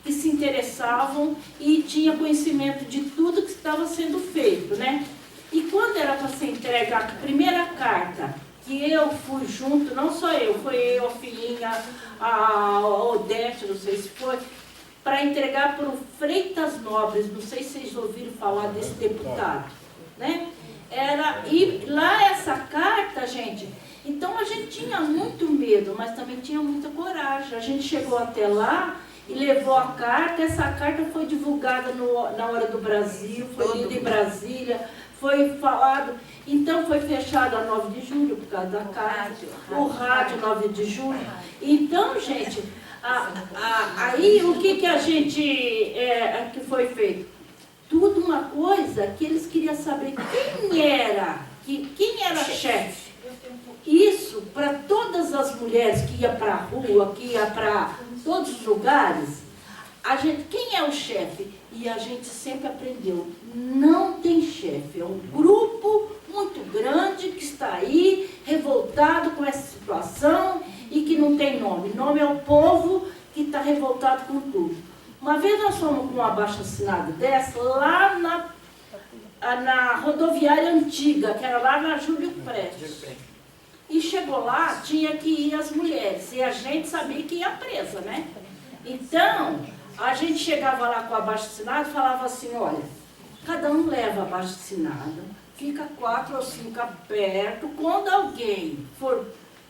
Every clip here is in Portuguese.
que se interessavam e tinha conhecimento de tudo que estava sendo feito, né? E quando era para ser entregue a primeira carta, que eu fui junto, não só eu, foi eu, a filhinha, a Odete, não sei se foi, para entregar para o Freitas Nobres, não sei se vocês ouviram falar desse deputado, né? E lá essa carta, gente, então a gente tinha muito medo, mas também tinha muita coragem. A gente chegou até lá e levou a carta, essa carta foi divulgada na Hora do Brasil, foi lida em Brasília, foi falado, então foi fechado a 9 de julho por causa da carta, o rádio 9 de julho. Então, gente, aí o que a gente, que foi feito? Tudo uma coisa que eles queriam saber quem era chefe. Isso para todas as mulheres que iam para a rua, que iam para todos os lugares, quem é o chefe? E a gente sempre aprendeu, não tem chefe, é um grupo muito grande que está aí, revoltado com essa situação e que não tem nome. Nome é o povo que está revoltado com tudo. Uma vez nós fomos com uma abaixo-assinada dessa, lá na rodoviária antiga, que era lá na Júlio Prestes. E chegou lá, tinha que ir as mulheres, e a gente sabia que ia presa, né? Então, a gente chegava lá com a abaixo-assinada e falava assim, olha, cada um leva a abaixo-assinada, fica 4 ou 5 perto, quando alguém for,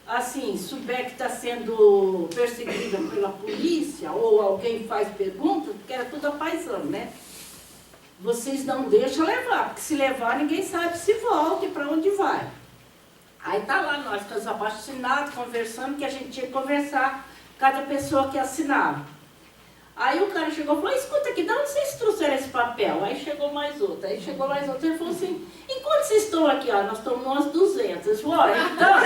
assim, souber que está sendo perseguida pela polícia, ou alguém faz perguntas, porque era tudo apaisando, né? Vocês não deixam levar, porque se levar ninguém sabe se volta e para onde vai. Aí tá lá nós com os abaixo-assinados, conversando, que a gente tinha que conversar, cada pessoa que assinava. Aí o cara chegou e falou, escuta aqui, de onde vocês trouxeram esse papel? Aí chegou mais outro, ele falou assim, enquanto vocês estão aqui, ó, nós estamos umas 200. Ele falou, olha, então,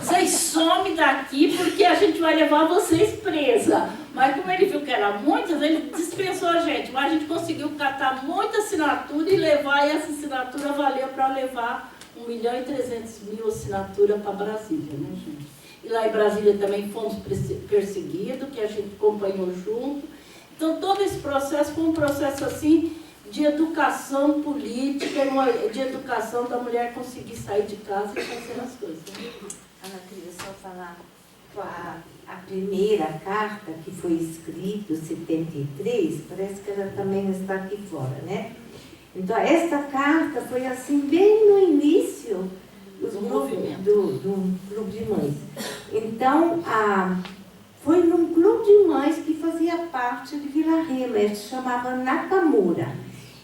vocês somem daqui porque a gente vai levar vocês presa. Mas como ele viu que era muitas, ele dispensou a gente, mas a gente conseguiu catar muita assinatura e levar, e essa assinatura valeu para levar 1.300.000 assinaturas para Brasília, né, gente? E lá em Brasília também fomos perseguidos, que a gente acompanhou junto. Então, todo esse processo foi um processo, assim, de educação política, de educação da mulher conseguir sair de casa e fazer as coisas. Ana, queria só falar, a primeira carta que foi escrita, em 73, parece que ela também está aqui fora, né? Então, esta carta foi assim, bem no início do Clube de Mães. Então, foi num clube de mães que fazia parte de Vila Rema, se chamava Nakamura.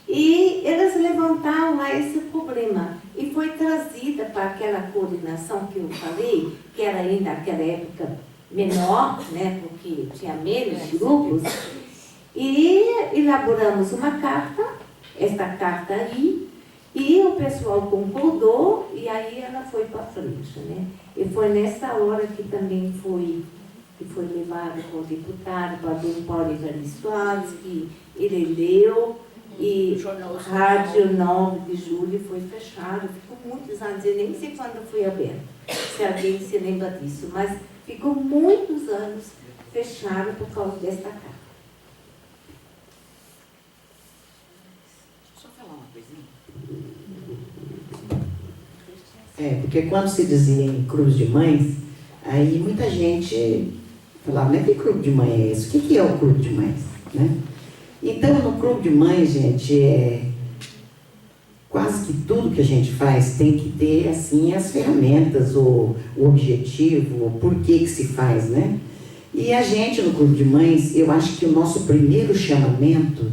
E elas levantaram lá esse problema. E foi trazida para aquela coordenação que eu falei, que era ainda naquela época menor, né, porque tinha menos grupos. E elaboramos uma carta, esta carta aí, e o pessoal concordou, e aí ela foi para frente, né? E foi nessa hora que também foi levado para o deputado, para Dom Paulo Evaristo Alves, que ele leu, e Rádio 9 de Julho foi fechado, ficou muitos anos, eu nem sei quando foi aberto, se alguém se lembra disso, mas ficou muitos anos fechado por causa desta carta. Porque quando se dizia em clube de mães, aí muita gente falava, né, que clube de mãe é esse? O que é o clube de mães? Né? Então, no clube de mães, gente, quase que tudo que a gente faz tem que ter, assim, as ferramentas, o objetivo, o porquê que se faz, né? E a gente, no clube de mães, eu acho que o nosso primeiro chamamento,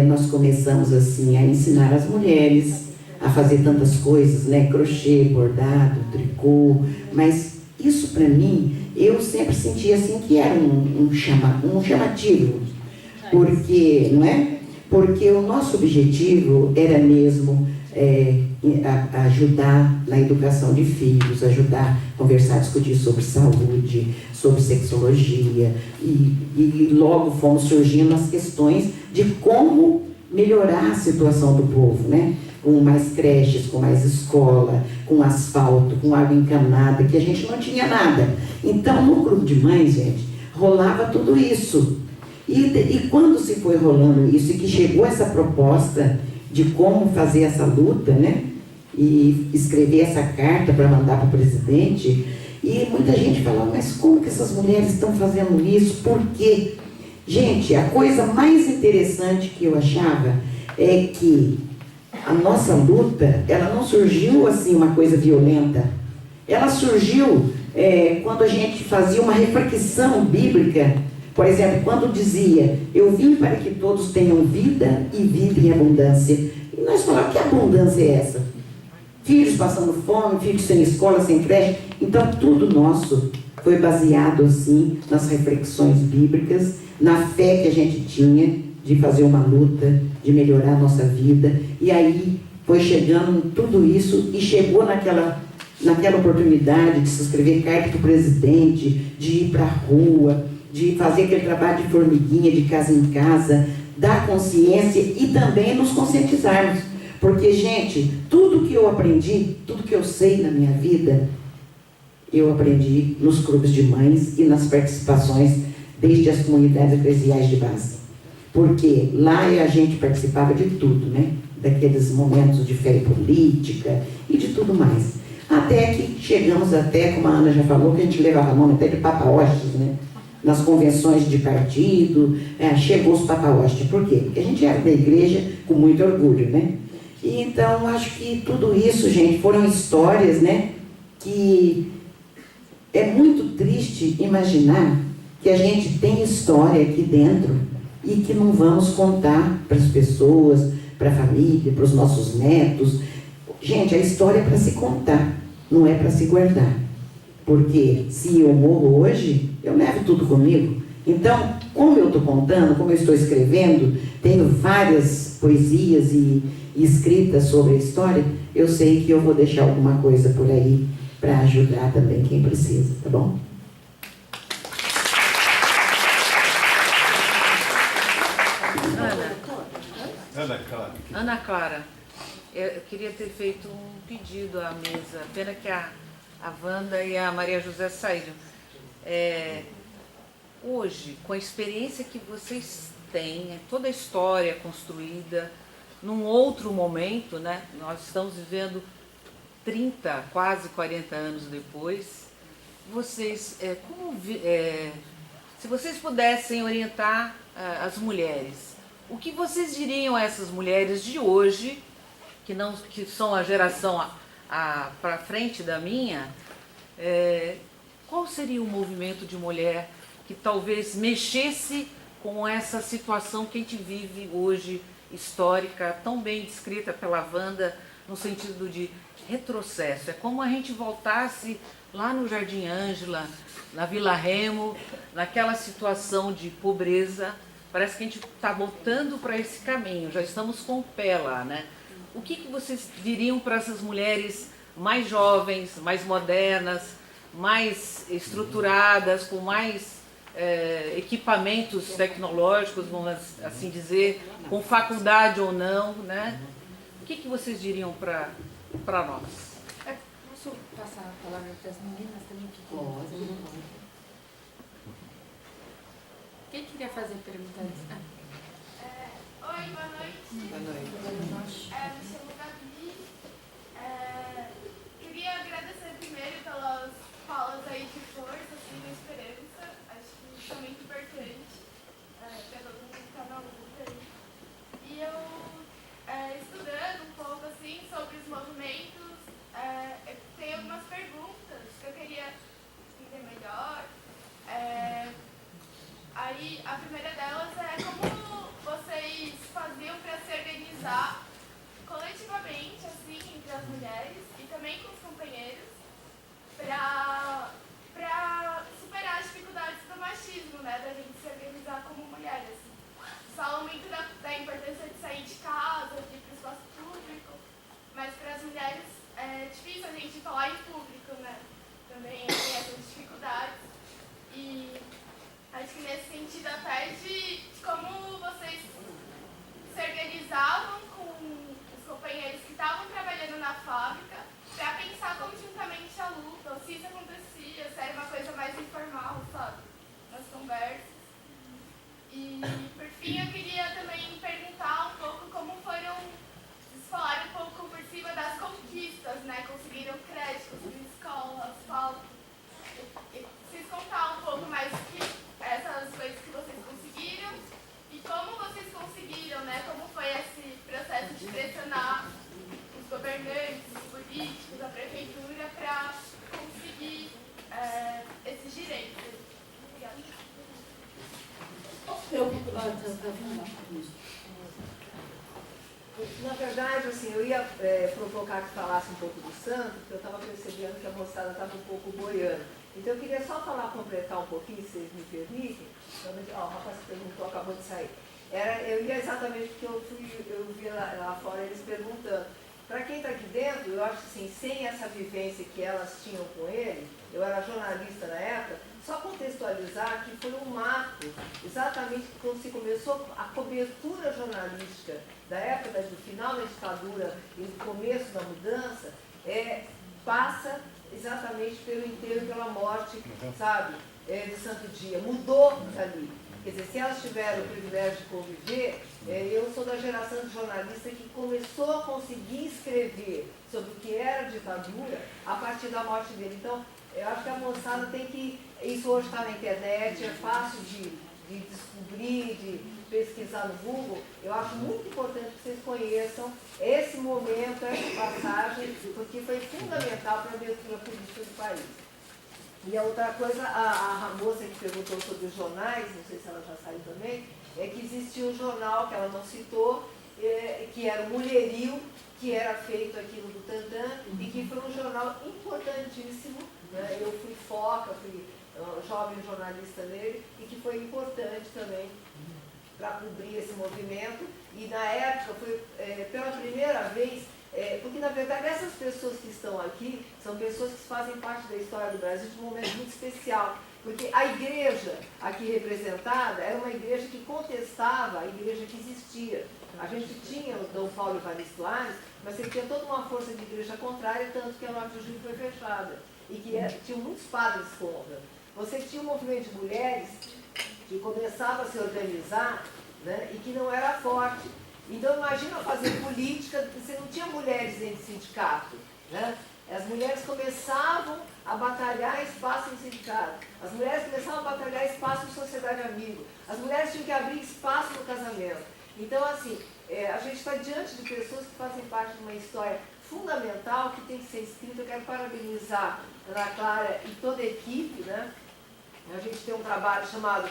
nós começamos, assim, a ensinar as mulheres a fazer tantas coisas, né? Crochê, bordado, tricô, mas isso para mim, eu sempre senti assim que era um chamativo, porque, não é? Porque o nosso objetivo era mesmo ajudar na educação de filhos, ajudar a conversar, discutir sobre saúde, sobre sexologia, e logo fomos surgindo as questões de como melhorar a situação do povo, né? Com mais creches, com mais escola, com asfalto, com água encanada, que a gente não tinha nada. Então, no grupo de mães, gente, rolava tudo isso. E quando se foi rolando isso e que chegou essa proposta de como fazer essa luta, né? E escrever essa carta para mandar para o presidente, e muita gente falava, mas como que essas mulheres estão fazendo isso? Por quê? Gente, a coisa mais interessante que eu achava é que a nossa luta, ela não surgiu assim uma coisa violenta. Ela surgiu quando a gente fazia uma reflexão bíblica. Por exemplo, quando dizia, eu vim para que todos tenham vida e vida em abundância. E nós falávamos, que abundância é essa? Filhos passando fome, filhos sem escola, sem creche. Então, tudo nosso foi baseado, assim, nas reflexões bíblicas, na fé que a gente tinha de fazer uma luta, de melhorar a nossa vida. E aí, foi chegando tudo isso e chegou naquela oportunidade de se escrever carta para o presidente, de ir para a rua, de fazer aquele trabalho de formiguinha, de casa em casa, dar consciência e também nos conscientizarmos. Porque, gente, tudo que eu aprendi, tudo que eu sei na minha vida, eu aprendi nos clubes de mães e nas participações desde as comunidades eclesiais de base. Porque lá a gente participava de tudo, né? Daqueles momentos de fé política e de tudo mais. Até que chegamos até, como a Ana já falou, que a gente levava nome até de Papa Hostes, né? Nas convenções de partido, chegou os Papa Hostes. Por quê? Porque a gente era da igreja com muito orgulho, né? E então, acho que tudo isso, gente, foram histórias, né? Que é muito triste imaginar que a gente tem história aqui dentro e que não vamos contar para as pessoas, para a família, para os nossos netos. Gente, a história é para se contar, não é para se guardar. Porque se eu morro hoje, eu levo tudo comigo. Então, como eu estou contando, como eu estou escrevendo, tenho várias poesias e escritas sobre a história, eu sei que eu vou deixar alguma coisa por aí para ajudar também quem precisa, tá bom? Ana Clara, eu queria ter feito um pedido à mesa, pena que a Wanda e a Maria José saíram. Hoje, com a experiência que vocês têm, toda a história construída, num outro momento, né? Nós estamos vivendo 30, quase 40 anos depois. Vocês, se vocês pudessem orientar as mulheres, o que vocês diriam a essas mulheres de hoje, que são a geração para frente da minha, qual seria o movimento de mulher que talvez mexesse com essa situação que a gente vive hoje, histórica, tão bem descrita pela Wanda, no sentido de retrocesso? É como a gente voltasse lá no Jardim Ângela, na Vila Remo, naquela situação de pobreza. Parece que a gente está voltando para esse caminho, já estamos com o pé lá, né? O que vocês diriam para essas mulheres mais jovens, mais modernas, mais estruturadas, com mais equipamentos tecnológicos, vamos assim dizer, com faculdade ou não, né? O que vocês diriam para nós? Posso passar a palavra para as meninas também? Pode. Quem queria fazer pergunta antes? Oi, boa noite. Boa noite. Me chamo Gabi. Queria agradecer primeiro pelas falas aí de força, assim, de esperança. Acho que isso é muito importante para todo mundo que está na luta aí. E eu, estudando um pouco assim sobre os movimentos, eu tenho algumas perguntas que eu queria entender melhor. Aí a primeira delas é como vocês faziam para se organizar coletivamente, assim, entre as mulheres e também com os companheiros, para superar as dificuldades do machismo, né, da gente se organizar como mulher, assim. Falam muito da importância de sair de casa, de ir para o espaço público, mas para as mulheres é difícil a gente falar em público, né, também tem essas dificuldades. E acho que nesse sentido até de como vocês se organizavam com os companheiros que estavam trabalhando na fábrica para pensar conjuntamente a luta, ou se isso acontecia, se era uma coisa mais informal, sabe? Nas conversas. Na verdade, assim, eu ia provocar que falasse um pouco do santo, porque eu estava percebendo que a moçada estava um pouco boiando. Então eu queria só completar um pouquinho, se vocês me permitem. O rapaz que perguntou acabou de sair. Eu ia exatamente porque eu vi lá fora eles perguntando. Para quem está aqui dentro, eu acho que assim, sem essa vivência que elas tinham com ele, eu era jornalista na época, só contextualizar que foi um marco, exatamente quando se começou a cobertura jornalística da época do final da ditadura e do começo da mudança, passa exatamente pelo enterro e pela morte, sabe, de Santo Dia. Mudou ali. Quer dizer, se elas tiveram o privilégio de conviver, eu sou da geração de jornalistas que começou a conseguir escrever sobre o que era ditadura a partir da morte dele. Então, eu acho que a moçada tem que... Isso hoje está na internet, é fácil de descobrir, de pesquisar no Google. Eu acho muito importante que vocês conheçam esse momento, essa passagem, porque foi fundamental para a abertura política do país. E a outra coisa, a moça que perguntou sobre os jornais, não sei se ela já saiu também, é que existia um jornal que ela não citou, que era o Mulherio, que era feito aqui no Butantã, e que foi um jornal importantíssimo, né? Eu fui foca, fui jovem jornalista nele, e que foi importante também para cobrir esse movimento. E na época foi pela primeira vez, porque na verdade essas pessoas que estão aqui são pessoas que fazem parte da história do Brasil de um momento muito especial, porque a igreja aqui representada era uma igreja que contestava a igreja que existia. A gente tinha o Dom Paulo Evaristo Aires, mas você tinha toda uma força de igreja contrária, tanto que a 9 de julho foi fechada, e que tinham muitos padres contra. Você tinha um movimento de mulheres que começava a se organizar, né, e que não era forte. Então, imagina fazer política, você não tinha mulheres dentro de sindicato, né? As mulheres começavam a batalhar espaço em sindicato, as mulheres começavam a batalhar espaço em sociedade amigo, as mulheres tinham que abrir espaço no casamento. Então, assim, a gente está diante de pessoas que fazem parte de uma história fundamental que tem que ser escrita. Eu quero parabenizar a Ana Clara e toda a equipe, né? A gente tem um trabalho chamado,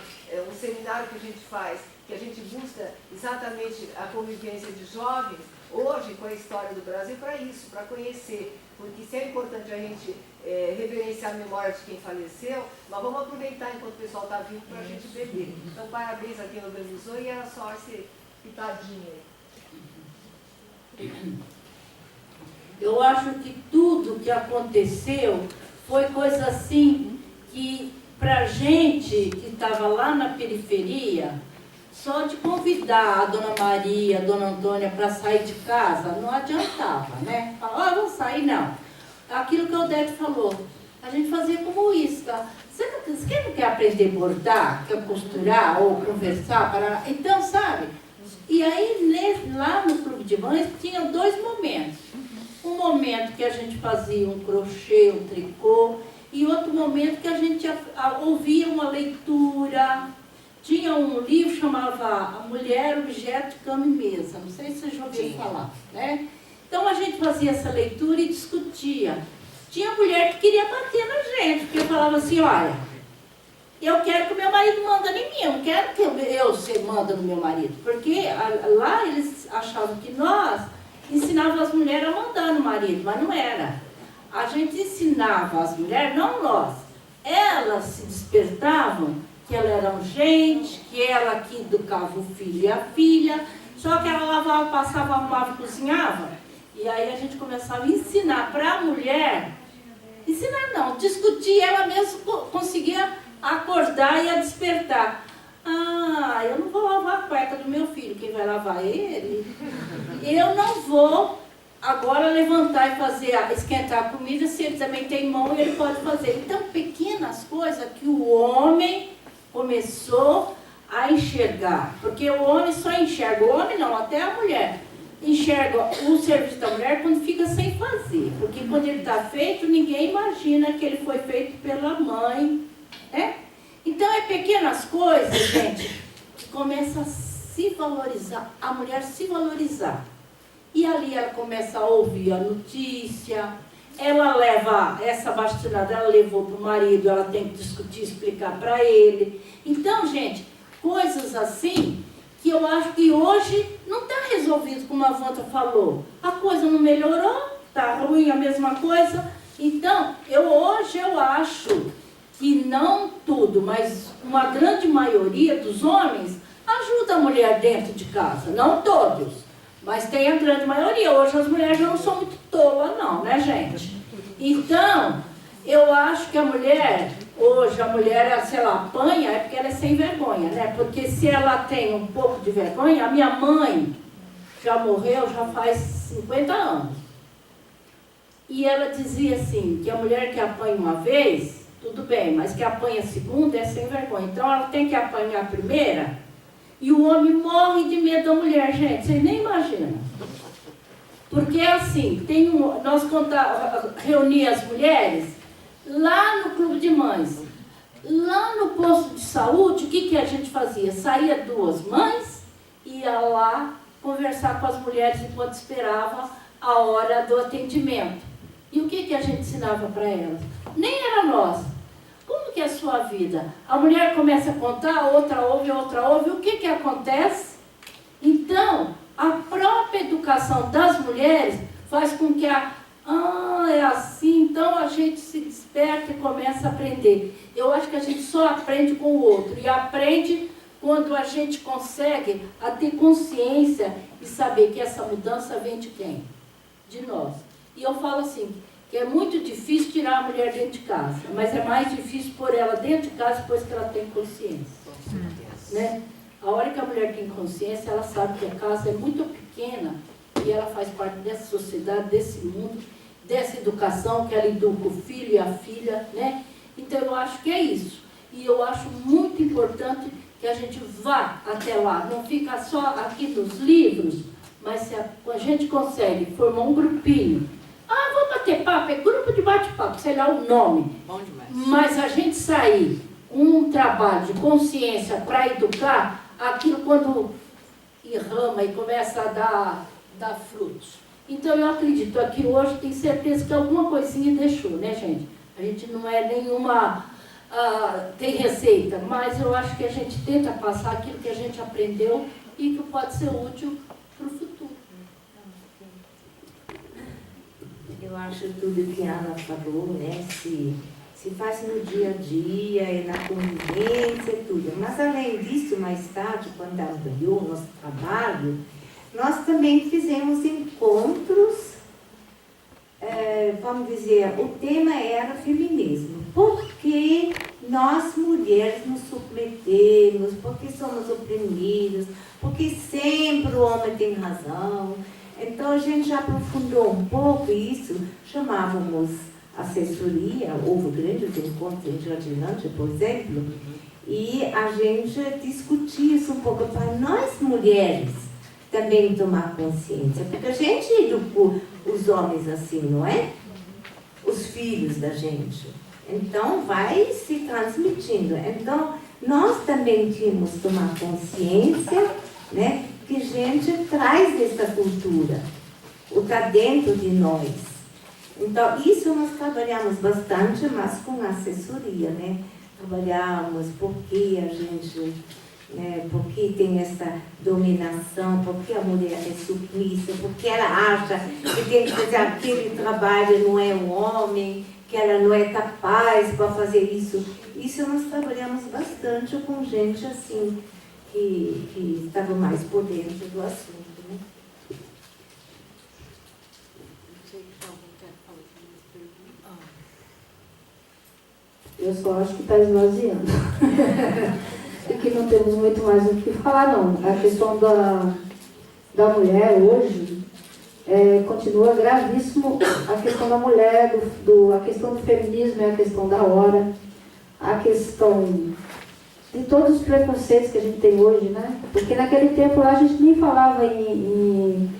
um seminário que a gente faz, que a gente busca exatamente a convivência de jovens, hoje com a história do Brasil, para isso, para conhecer. Porque isso é importante a gente reverenciar a memória de quem faleceu, mas vamos aproveitar enquanto o pessoal está vivo para a gente beber. Então, parabéns a quem organizou, e era só esse pitadinho aí. Eu acho que tudo que aconteceu foi coisa assim que, pra gente que estava lá na periferia, só de convidar a Dona Maria, a Dona Antônia para sair de casa, não adiantava, né? Falar, vamos sair, não. Aquilo que o Odete falou, a gente fazia como isca. Você não quer aprender a bordar, quer costurar ou conversar? Então, sabe? E aí, lá no Clube de Mães, tinha 2 momentos. Um momento que a gente fazia um crochê, um tricô, e outro momento que a gente ouvia uma leitura. Tinha um livro que chamava A Mulher, Objeto de Cama e Mesa. Não sei se vocês já ouviram falar, né? Então a gente fazia essa leitura e discutia. Tinha mulher que queria bater na gente, porque falava assim, olha, eu quero que o meu marido manda em mim, eu não quero que eu manda no meu marido. Porque lá eles achavam que nós ensinávamos as mulheres a mandar no marido, mas não era. A gente ensinava as mulheres, não nós. Elas se despertavam que elas eram gente, que ela que educava o filho e a filha, só que ela lavava, passava, arrumava e cozinhava. E aí a gente começava a ensinar para a mulher, ensinar não, discutir, ela mesma conseguia acordar e a despertar. Ah, eu não vou lavar a cueca do meu filho, quem vai lavar é ele. Eu não vou agora levantar e fazer, esquentar a comida, se ele também tem mão, ele pode fazer. Então, pequenas coisas que o homem começou a enxergar, porque o homem só enxerga, o homem não, até a mulher, enxerga o serviço da mulher quando fica sem fazer, porque quando ele está feito, ninguém imagina que ele foi feito pela mãe, né? Então, é pequenas coisas, gente, que começa a se valorizar, a mulher se valorizar. E ali ela começa a ouvir a notícia, ela leva essa bastinada, ela levou para o marido, ela tem que discutir, explicar para ele. Então, gente, coisas assim que eu acho que hoje não está resolvido, como a Wanda falou. A coisa não melhorou, está ruim a mesma coisa. Então, hoje eu acho que não tudo, mas uma grande maioria dos homens ajuda a mulher dentro de casa. Não todos, mas tem a grande maioria. Hoje as mulheres já não são muito tolas não, né, gente? Então, eu acho que a mulher, hoje a mulher, se ela apanha, é porque ela é sem vergonha, né? Porque se ela tem um pouco de vergonha, a minha mãe já morreu, já faz 50 anos. E ela dizia assim, que a mulher que apanha uma vez, tudo bem, mas que apanha a segunda é sem vergonha. Então ela tem que apanhar a primeira, e o homem morre de medo da mulher, gente, vocês nem imaginam. Porque assim, nós reuni as mulheres lá no Clube de Mães. Lá no posto de saúde, o que a gente fazia? Saía 2 mães, ia lá conversar com as mulheres enquanto esperava a hora do atendimento. E o que a gente ensinava para elas? Nem era nós. Como que é a sua vida? A mulher começa a contar, a outra ouve, o que acontece? Então, a própria educação das mulheres faz com que é assim, então a gente se desperta e começa a aprender. Eu acho que a gente só aprende com o outro, e aprende quando a gente consegue a ter consciência e saber que essa mudança vem de quem? De nós. E eu falo assim, que é muito difícil tirar a mulher dentro de casa, mas é mais difícil pôr ela dentro de casa depois que ela tem consciência. Né? A hora que a mulher tem consciência, ela sabe que a casa é muito pequena e ela faz parte dessa sociedade, desse mundo, dessa educação que ela educa o filho e a filha, né? Então eu acho que é isso. E eu acho muito importante que a gente vá até lá, não fica só aqui nos livros, mas se a gente consegue formar um grupinho. Vamos bater papo, é grupo de bate-papo, sei lá o nome. Bom demais. Mas a gente sair um trabalho de consciência para educar, aquilo quando irrama e começa a dar frutos. Então eu acredito, aqui hoje tenho certeza que alguma coisinha deixou, né, gente? A gente não é nenhuma, tem receita, mas eu acho que a gente tenta passar aquilo que a gente aprendeu e que pode ser útil para o futuro. Eu acho tudo que a Ana falou, né? Se faz no dia a dia, e na convivência e tudo. Mas além disso, mais tarde, quando ela ganhou o nosso trabalho, nós também fizemos encontros, vamos dizer, o tema era feminismo. Porque nós mulheres nos submetemos, porque somos oprimidas, porque sempre o homem tem razão. Então a gente já aprofundou um pouco isso, chamávamos assessoria, houve grandes encontros em Jardinândia, por exemplo, e a gente discutia isso um pouco para nós mulheres também tomar consciência, porque a gente educou os homens assim, não é? Os filhos da gente. Então vai se transmitindo. Então nós também tínhamos que tomar consciência, né? Que a gente traz dessa cultura, o está dentro de nós. Então, isso nós trabalhamos bastante, mas com assessoria, né? Trabalhamos porque a gente, porque tem essa dominação, porque a mulher é submissa, porque ela acha que tem que fazer aquele trabalho, não é um homem, que ela não é capaz para fazer isso. Isso nós trabalhamos bastante com gente assim, que estava mais por dentro do assunto, né? Eu só acho que está esvaziando. E que não temos muito mais o que falar, não. A questão da mulher hoje continua gravíssimo. A questão da mulher, a questão do feminismo é a questão da hora, a questão de todos os preconceitos que a gente tem hoje, né? Porque naquele tempo lá a gente nem falava em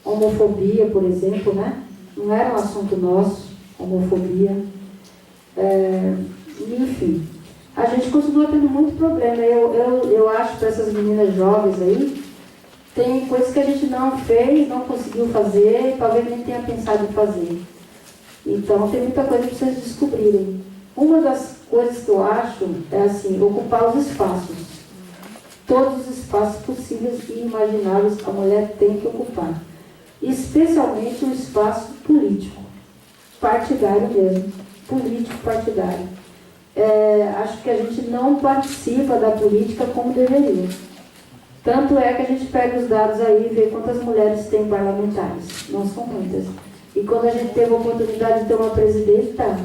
homofobia, por exemplo, né? Não era um assunto nosso, homofobia. Enfim, a gente continua tendo muito problema. Eu acho que essas meninas jovens aí, tem coisas que a gente não fez, não conseguiu fazer, talvez nem tenha pensado em fazer. Então tem muita coisa para vocês descobrirem. Uma das coisas que eu acho é assim, ocupar os espaços. todos os espaços possíveis e imagináveis a mulher tem que ocupar, especialmente o espaço político, partidário mesmo, político partidário. Acho que a gente não participa da política como deveria. Tanto é que a gente pega os dados aí e vê quantas mulheres tem parlamentares. Não são muitas. E quando a gente teve a oportunidade de ter uma presidenta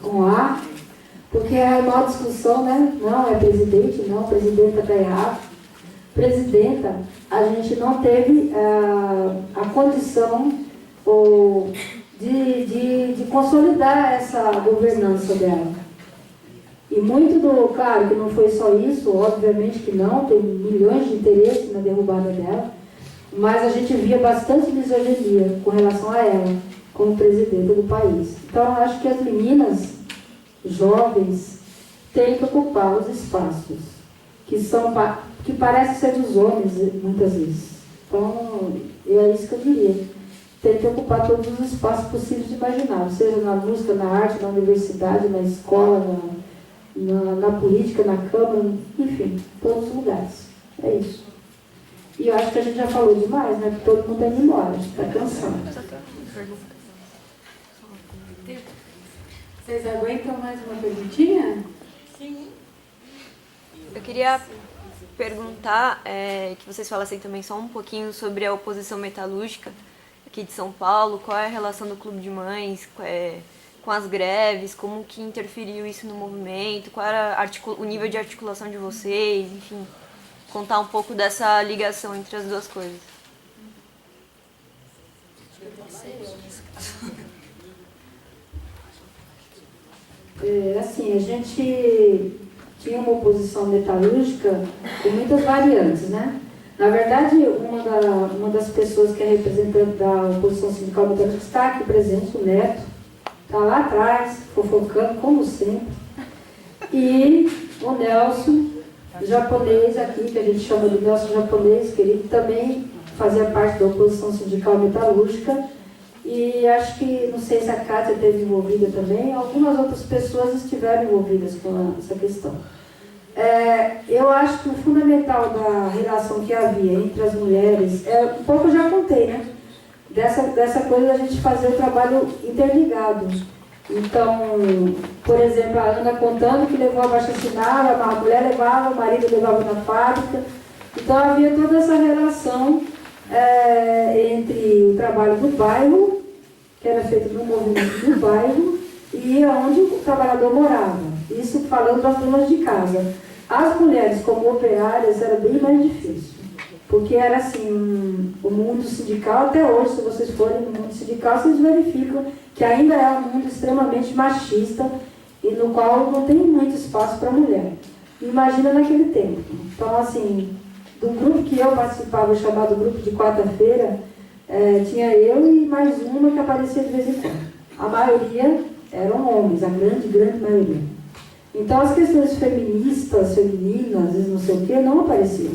com A, porque é a maior discussão, né? Não, é presidente, não, presidenta está errado. Presidenta, a gente não teve a condição de consolidar essa governança dela. E muito claro que não foi só isso, obviamente que não, tem milhões de interesses na derrubada dela, mas a gente via bastante misoginia com relação a ela, como presidenta do país. Então, eu acho que as meninas jovens têm que ocupar os espaços que parecem ser dos homens, muitas vezes. Então, é isso que eu diria. Tem que ocupar todos os espaços possíveis de imaginar, seja na música, na arte, na universidade, na escola, na política, na Câmara, enfim, todos os lugares. É isso. E eu acho que a gente já falou demais, né? Porque todo mundo está indo embora, a gente está cansado. Vocês aguentam mais uma perguntinha? Sim. Eu queria perguntar, que vocês falassem também só um pouquinho sobre a oposição metalúrgica aqui de São Paulo, qual é a relação do Clube de Mães com as greves, como que interferiu isso no movimento, qual era o nível de articulação de vocês, enfim, contar um pouco dessa ligação entre as duas coisas. Assim, a gente tinha uma oposição metalúrgica com muitas variantes, né? Na verdade, uma das pessoas que é representante da oposição sindical metalúrgica está aqui presente, o Neto, está lá atrás, fofocando, como sempre. E o Nelson, japonês aqui, que a gente chama de Nelson japonês, que ele também fazia parte da oposição sindical metalúrgica. E acho que, não sei se a Kátia esteve envolvida também, algumas outras pessoas estiveram envolvidas com essa questão. Eu acho que o fundamental da relação que havia entre as mulheres, um pouco eu já contei, né? Dessa coisa da gente fazer o trabalho interligado. Então, por exemplo, a Ana contando que levou a abaixo-assinado, a mulher levava, o marido levava na fábrica. Então, havia toda essa relação entre o trabalho do bairro, que era feito no movimento do bairro, e onde o trabalhador morava. Isso falando das donas de casa. As mulheres, como operárias, era bem mais difícil. Porque era assim, o mundo sindical, até hoje, se vocês forem no mundo sindical, vocês verificam que ainda é um mundo extremamente machista e no qual não tem muito espaço para a mulher. Imagina naquele tempo. Então, assim, do grupo que eu participava, chamado grupo de quarta-feira, tinha eu e mais uma que aparecia de vez em quando. A maioria eram homens, a grande maioria. Então, as questões feministas, femininas, não sei o quê, não apareciam.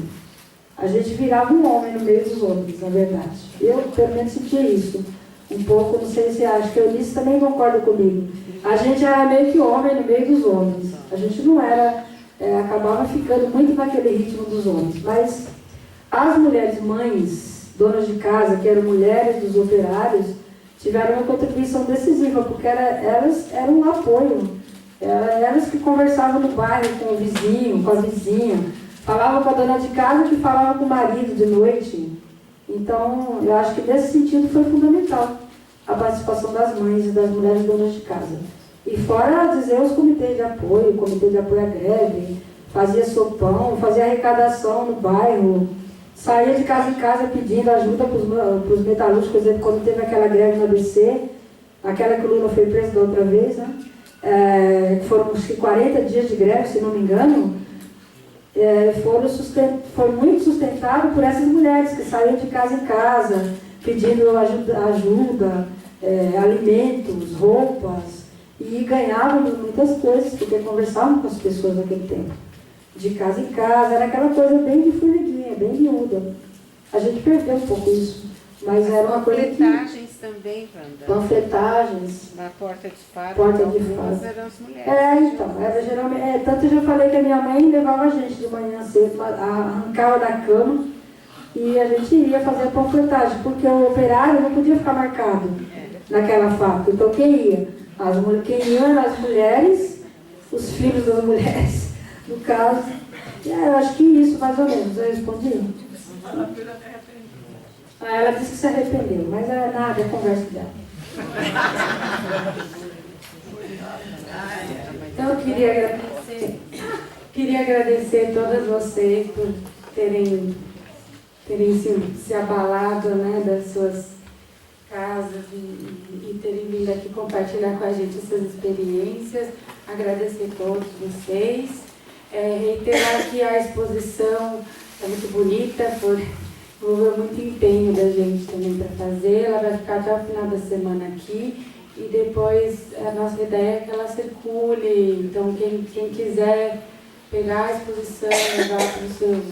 A gente virava um homem no meio dos homens, na verdade. Eu, pelo menos, sentia isso. Um pouco, não sei se acha que eu disse, também concorda comigo. A gente era meio que homem no meio dos homens. A gente não era, acabava ficando muito naquele ritmo dos homens. Mas as mulheres mães, donas de casa, que eram mulheres dos operários, tiveram uma contribuição decisiva, porque elas eram um apoio. Elas que conversavam no bairro com o vizinho, com a vizinha, falavam com a dona de casa que falava com o marido de noite. Então, eu acho que nesse sentido foi fundamental a participação das mães e das mulheres donas de casa. E fora dizer os comitês de apoio, o comitê de apoio à greve, fazia sopão, fazia arrecadação no bairro, saía de casa em casa pedindo ajuda para os metalúrgicos, por exemplo, quando teve aquela greve no ABC, aquela que o Lula foi preso da outra vez, né? Foram acho que 40 dias de greve, se não me engano, foi muito sustentado por essas mulheres que saíam de casa em casa, pedindo ajuda, alimentos, roupas, e ganhavam muitas coisas, porque conversavam com as pessoas naquele tempo. De casa em casa, era aquela coisa bem de formiguinha, bem miúda. A gente perdeu um pouco isso. Mas era uma coisa que... Panfletagens também, Wanda. Panfletagens. Na porta de faro. Porta de algumas faro. eram as mulheres. Então, era geralmente... tanto eu já falei que a minha mãe levava a gente de manhã cedo, arrancava da cama e a gente ia fazer a panfletagem, porque o operário não podia ficar marcado naquela fábrica. Então, quem ia? Quem ia eram as mulheres, os filhos das mulheres, no caso. Eu acho que isso, mais ou menos, eu respondi. Ela disse que se arrependeu, mas é nada, é conversa dela. Então eu queria agradecer a todas vocês por terem se abalado, né, das suas casas e terem vindo aqui compartilhar com a gente essas experiências. Agradecer a todos vocês. Reiterar que a exposição é muito bonita, envolveu muito empenho da gente também para fazer. Ela vai ficar até o final da semana aqui e depois a nossa ideia é que ela circule. Então, quem quiser pegar a exposição, levar para o seu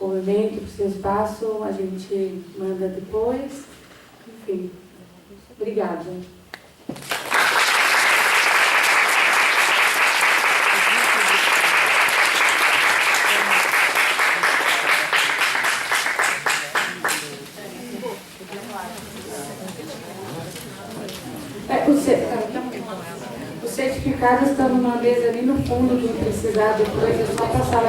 movimento, para o seu espaço, a gente manda depois. Enfim, obrigada. Os certificados estão numa mesa ali no fundo, quem precisar depois é só passar.